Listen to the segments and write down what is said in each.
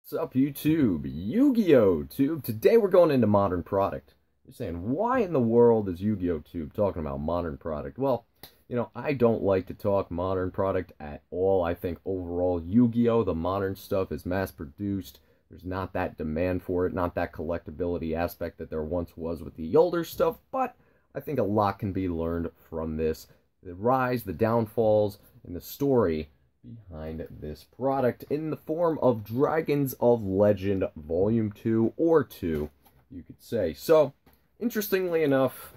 What's up, YouTube? YuGiOh Tube. Today we're going into modern product. You're saying, why in the world is YuGiOh Tube talking about modern product? Well, I don't like to talk modern product at all. I think overall Yu-Gi-Oh, the modern stuff, is mass-produced. There's not that demand for it, not that collectability aspect that there once was with the older stuff, but I think a lot can be learned from this. The rise, the downfalls, and the story behind this product in the form of Dragons of Legend Volume 2, or 2, you could say. So, interestingly enough,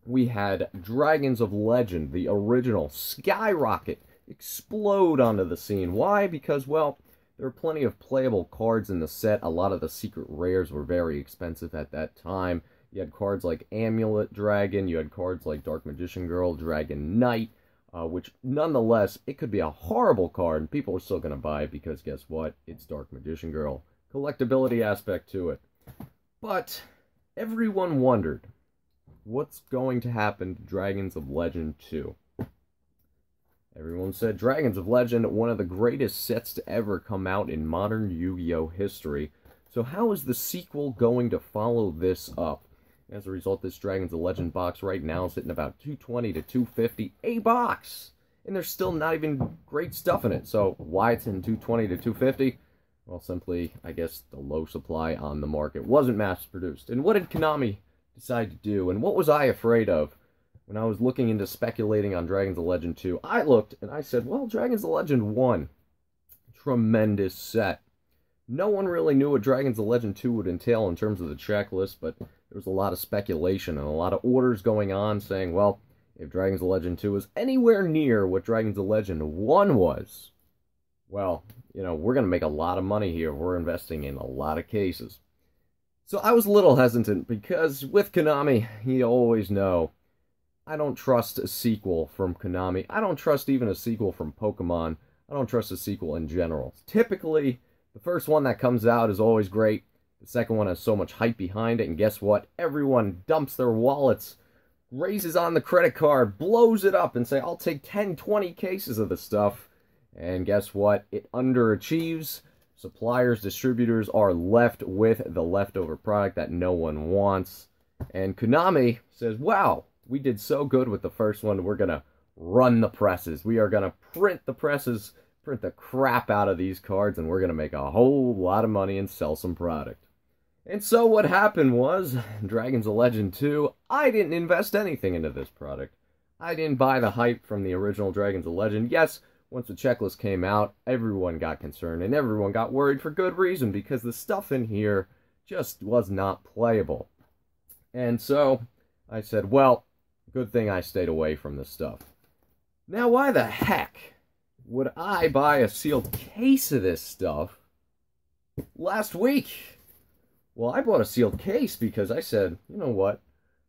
we had Dragons of Legend, the original, skyrocket, explode onto the scene. Why? Because, well, there are plenty of playable cards in the set. A lot of the secret rares were very expensive at that time. You had cards like Amulet Dragon, you had cards like Dark Magician Girl, Dragon Knight, which, nonetheless, it could be a horrible card, and people are still going to buy it because, guess what? It's Dark Magician Girl. Collectability aspect to it. But everyone wondered, what's going to happen to Dragons of Legend 2? Everyone said Dragons of Legend, one of the greatest sets to ever come out in modern Yu-Gi-Oh history. So how is the sequel going to follow this up? As a result, this Dragons of Legend box right now is sitting about $220 to $250 a box. And there's still not even great stuff in it. So why it's in $220 to $250? Well, simply, I guess, the low supply on the market wasn't mass-produced. And what did Konami decide to do? And what was I afraid of when I was looking into speculating on Dragons of Legend 2? I looked and I said, well, Dragons of Legend 1, tremendous set. No one really knew what Dragons of Legend 2 would entail in terms of the checklist, but there was a lot of speculation and a lot of orders going on saying, well, if Dragons of Legend 2 was anywhere near what Dragons of Legend 1 was, well, we're going to make a lot of money here. We're investing in a lot of cases. So I was a little hesitant because with Konami, you always know, I don't trust a sequel from Konami. I don't trust even a sequel from Pokemon. I don't trust a sequel in general. Typically, the first one that comes out is always great. The second one has so much hype behind it, and guess what? Everyone dumps their wallets, raises on the credit card, blows it up, and say, I'll take 10, 20 cases of the stuff. And guess what? It underachieves. Suppliers, distributors are left with the leftover product that no one wants. And Konami says, wow, we did so good with the first one, we're going to run the presses. We are going to print the presses, print the crap out of these cards, and we're going to make a whole lot of money and sell some product. And so what happened was, Dragons of Legend 2, I didn't invest anything into this product. I didn't buy the hype from the original Dragons of Legend. Yes, once the checklist came out, everyone got concerned, and everyone got worried for good reason, because the stuff in here just was not playable. And so, I said, well, good thing I stayed away from this stuff. Now, why the heck would I buy a sealed case of this stuff last week? Well, I bought a sealed case because I said, you know what?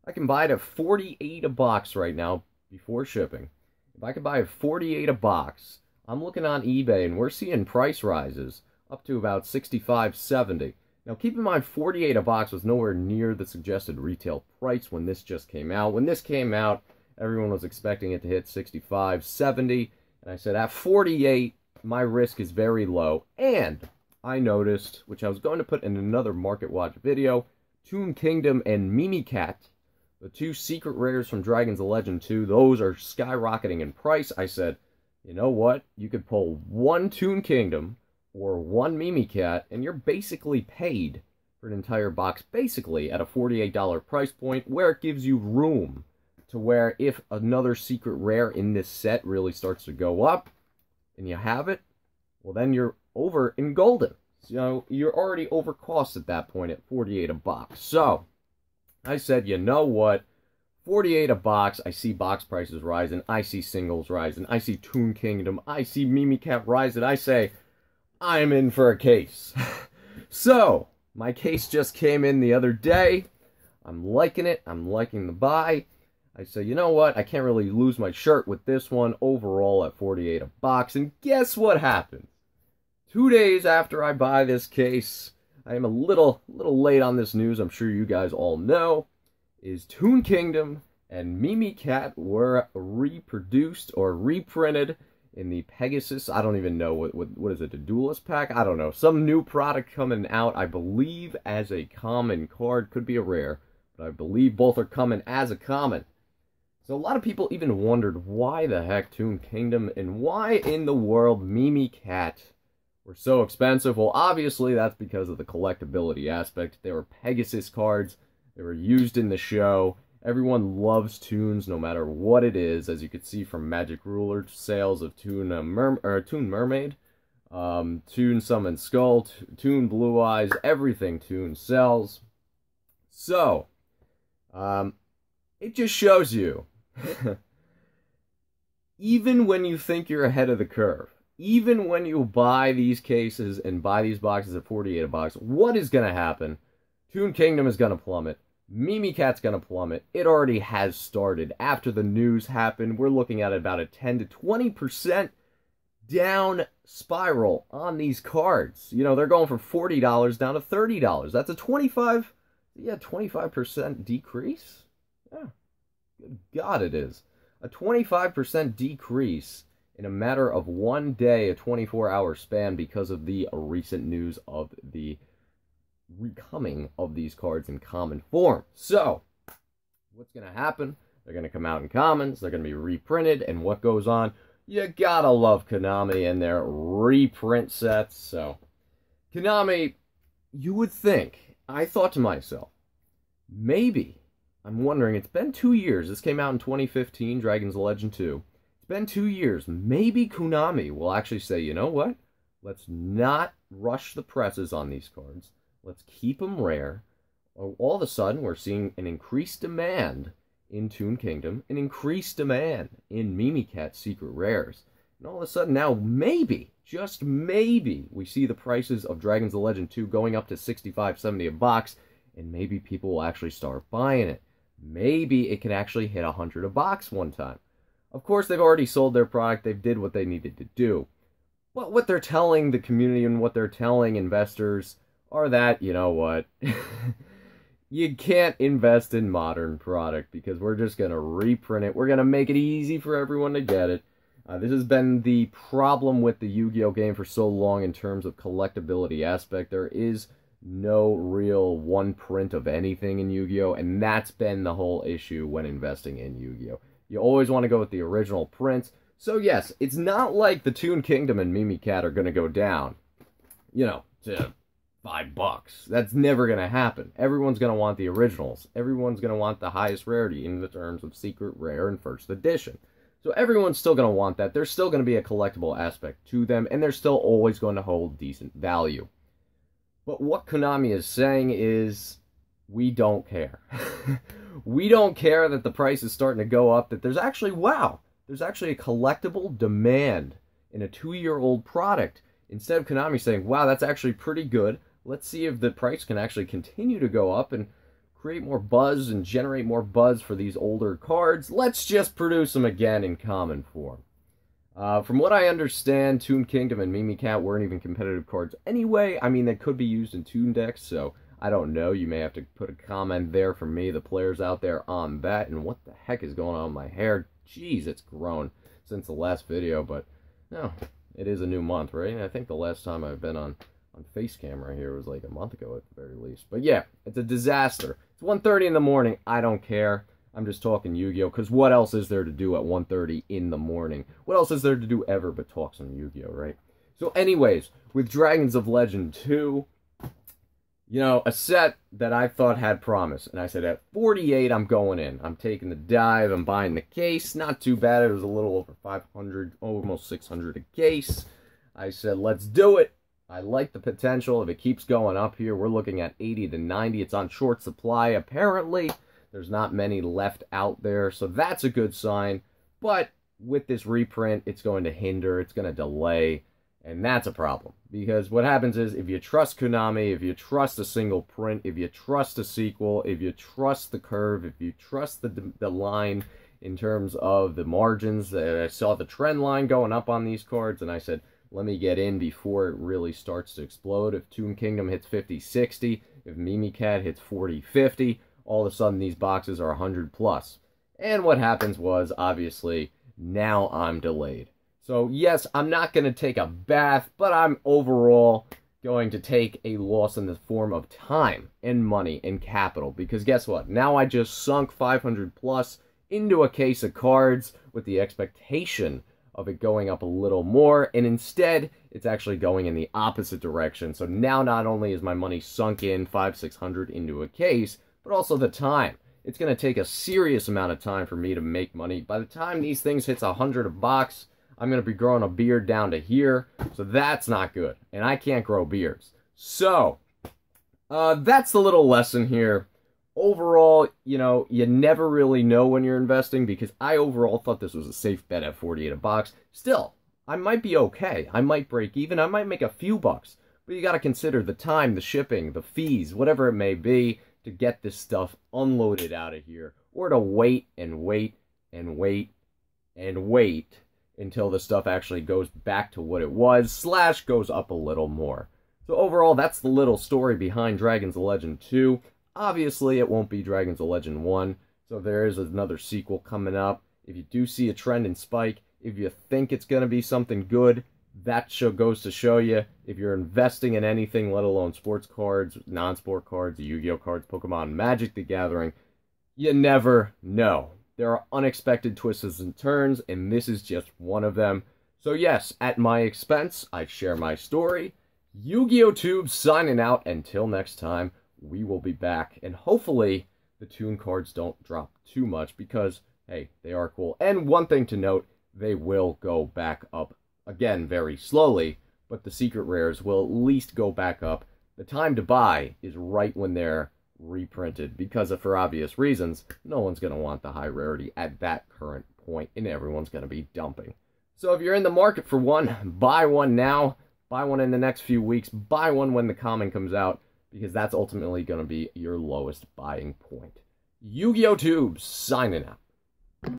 I can buy it at $48 a box right now before shipping. If I could buy it 48 a box, I'm looking on eBay and we're seeing price rises up to about $65, $70. Now, keep in mind, 48 a box was nowhere near the suggested retail price when this just came out. When this came out, everyone was expecting it to hit $65, $70. And I said, at 48, my risk is very low. And I noticed, which I was going to put in another Market Watch video, Toon Kingdom and Mimicat, the two secret rares from Dragons of Legend 2, those are skyrocketing in price. I said, you know what? You could pull one Toon Kingdom or one Mimicat, and you're basically paid for an entire box, basically at a $48 price point, where it gives you room to where if another secret rare in this set really starts to go up, and you have it, well, then you're over in golden. So you're already over cost at that point at 48 a box. So I said, you know what? 48 a box, I see box prices rising, I see singles rising, I see Toon Kingdom, I see Mimicat rising. I say, I'm in for a case. So, my case just came in the other day. I'm liking it. I'm liking the buy. I say, you know what? I can't really lose my shirt with this one overall at 48 a box. And guess what happens? 2 days after I buy this case, I am a little late on this news, I'm sure you guys all know, is Toon Kingdom and Mimicat were reproduced or reprinted in the Pegasus. I don't even know what is it, a Duelist pack? I don't know. Some new product coming out, I believe, as a common card. Could be a rare, but I believe both are coming as a common. So a lot of people even wondered why the heck Toon Kingdom and why in the world Mimicat were so expensive. Well, obviously that's because of the collectability aspect. They were Pegasus cards. They were used in the show. Everyone loves Toons no matter what it is, as you can see from Magic Ruler sales of Toon Toon Mermaid, Toon Summon Skull, Toon Blue Eyes, everything Toon sells. So, it just shows you, even when you think you're ahead of the curve, even when you buy these cases and buy these boxes at $48 a box, what is going to happen? Toon Kingdom is going to plummet. Mimicat's going to plummet. It already has started. After the news happened, we're looking at about a 10 to 20% down spiral on these cards. You know, they're going from $40 down to $30. That's a 25% decrease? Yeah. Good God, it is. A 25% decrease in a matter of one day, a 24-hour span, because of the recent news of the recoming of these cards in common form. So, what's going to happen? They're going to come out in commons, they're going to be reprinted, and what goes on? You gotta love Konami and their reprint sets. So, Konami, you would think, I thought to myself, maybe, I'm wondering, it's been 2 years, this came out in 2015, Dragon's Legend 2, it's been 2 years, maybe Konami will actually say, you know what, let's not rush the presses on these cards. Let's keep them rare. All of a sudden, we're seeing an increased demand in Toon Kingdom, an increased demand in Mimicat Secret Rares. And all of a sudden now, maybe, just maybe, we see the prices of Dragon's Legend 2 going up to $65, $70 a box, and maybe people will actually start buying it. Maybe it could actually hit $100 a box one time. Of course, they've already sold their product. They did what they needed to do. But what they're telling the community and what they're telling investors are that, you know what, you can't invest in modern product because we're just going to reprint it. We're going to make it easy for everyone to get it. This has been the problem with the Yu-Gi-Oh game for so long in terms of collectability aspect. There is no real one print of anything in Yu-Gi-Oh, and that's been the whole issue when investing in Yu-Gi-Oh. You always want to go with the original prints. So yes, it's not like the Toon Kingdom and Mimicat are going to go down, you know, to $5. That's never going to happen. Everyone's going to want the originals. Everyone's going to want the highest rarity in the terms of secret, rare, and first edition. So everyone's still going to want that. There's still going to be a collectible aspect to them, and they're still always going to hold decent value. But what Konami is saying is, we don't care. We don't care that the price is starting to go up, that there's actually, wow, there's actually a collectible demand in a 2-year-old product. Instead of Konami saying, wow, that's actually pretty good, let's see if the price can actually continue to go up and create more buzz and generate more buzz for these older cards. Let's just produce them again in common form. From what I understand, Toon Kingdom and Mimicat weren't even competitive cards anyway. I mean, they could be used in Toon Decks, so I don't know. You may have to put a comment there for me, the players out there, on that. And what the heck is going on with my hair? Jeez, it's grown since the last video, but no, it is a new month, right? I think the last time I've been on face camera here was like a month ago at the very least. But yeah, it's a disaster. It's 1:30 in the morning. I don't care. I'm just talking Yu-Gi-Oh! Because what else is there to do at 1:30 in the morning? What else is there to do ever but talk some Yu-Gi-Oh!, right? So anyways, with Dragons of Legend 2, you know, a set that I thought had promise. And I said, at 48, I'm going in. I'm taking the dive. I'm buying the case. Not too bad. It was a little over 500, almost 600 a case. I said, let's do it. I like the potential. If it keeps going up here, we're looking at 80 to 90. It's on short supply, apparently. There's not many left out there, so that's a good sign. But with this reprint, it's going to hinder, it's going to delay, and that's a problem. Because what happens is, if you trust Konami, if you trust a single print, if you trust a sequel, if you trust the curve, if you trust the line in terms of the margins, I saw the trend line going up on these cards, and I said, let me get in before it really starts to explode. If Toon Kingdom hits 50-60, if Mimicat hits 40-50, all of a sudden these boxes are 100 plus. And what happens was, obviously, now I'm delayed. So yes, I'm not going to take a bath, but I'm overall going to take a loss in the form of time and money and capital. Because guess what? Now I just sunk 500 plus into a case of cards with the expectation of it going up a little more, and instead it's actually going in the opposite direction. So now not only is my money sunk in 500-600 into a case, but also the time. It's going to take a serious amount of time for me to make money. By the time these things hits 100 a box, I'm going to be growing a beard down to here, so that's not good, and I can't grow beards. So, that's the little lesson here. Overall, you know, you never really know when you're investing, because I overall thought this was a safe bet at 48 a box. Still, I might be okay. I might break even. I might make a few bucks, but you got to consider the time, the shipping, the fees, whatever it may be, to get this stuff unloaded out of here, or to wait and wait and wait and wait until the stuff actually goes back to what it was, / goes up a little more. So overall, that's the little story behind Dragons of Legend 2. Obviously, it won't be Dragons of Legend 1, so there is another sequel coming up. If you do see a trend in spike, if you think it's going to be something good, that goes to show you, if you're investing in anything, let alone sports cards, non-sport cards, Yu-Gi-Oh cards, Pokemon, Magic the Gathering, you never know. There are unexpected twists and turns, and this is just one of them. So yes, at my expense, I share my story. Yu-Gi-Oh! Tube signing out. Until next time, we will be back. And hopefully, the Toon cards don't drop too much, because, hey, they are cool. And one thing to note, they will go back up, again, very slowly, but the secret rares will at least go back up. The time to buy is right when they're reprinted, because for obvious reasons, no one's going to want the high rarity at that current point, and everyone's going to be dumping. So if you're in the market for one, buy one now, buy one in the next few weeks, buy one when the common comes out, because that's ultimately going to be your lowest buying point. Yu-Gi-Oh! Tube, signing out.